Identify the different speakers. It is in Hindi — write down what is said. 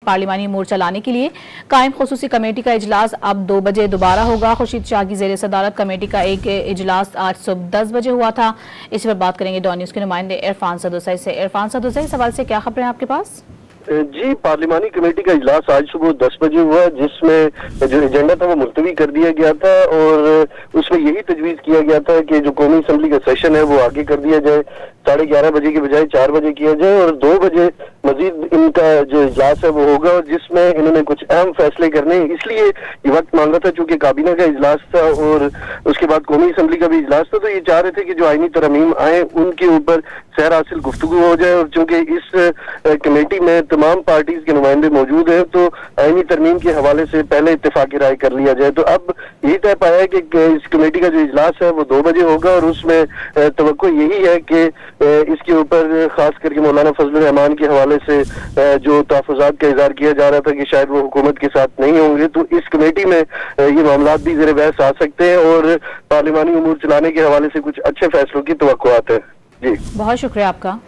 Speaker 1: पार्लिमानी अमूर चलाने के लिए कायम खुसूसी कमेटी का इजलास अब 2 बजे दोबारा होगा। खुर्शीद शाह की जेर सदारत कमेटी का एक इजलास आज सुबह 10 बजे हुआ था। इसी पर बात करेंगे डॉन न्यूज़ के नुमाइंदे इरफान सदुसई से। इरफान सदुसई, इस सवाल से क्या खबरें आपके पास?
Speaker 2: जी, पार्लिमानी कमेटी का इजलास आज सुबह 10 बजे हुआ, जिसमें जो एजेंडा था वो मुलतवी कर दिया गया था और उसमें यही तजवीज किया गया था कि जो कौमी असम्बली का सेशन है वो आगे कर दिया जाए, 11:30 बजे की बजाय 4 बजे किया जाए और 2 बजे मजीद इनका जो इजलास है वो होगा और जिसमें इन्होंने कुछ अहम फैसले करने, इसलिए ये वक्त मांगा था चूंकि काबीना का इजलास था और उसके बाद कौमी असम्बली का भी इजलास था, तो ये चाह रहे थे कि जो आईनी तरमीम आए उनके ऊपर सैर हासिल गुफ्तगू हो जाए और चूंकि इस कमेटी में तमाम पार्टीज के नुमाइंदे मौजूद हैं तो आईनी तरमीम के हवाले से पहले इत्तेफाक राय कर लिया जाए। तो अब यही तय पाया है कि इस कमेटी का जो इजलास है वो 2 बजे होगा और उसमें तवक्को यही है कि इसके ऊपर खास करके मौलाना फजलुर रहमान के हवाले से जो तहफ़्फ़ुज़ात का इज़हार किया जा रहा था कि शायद वो हुकूमत के साथ नहीं होंगे, तो इस कमेटी में ये मामलात भी ज़ेर बहस आ सकते हैं और पार्लिमानी अमूर चलाने के हवाले से कुछ अच्छे फैसलों की तवक्कुआत है। जी,
Speaker 1: बहुत शुक्रिया आपका।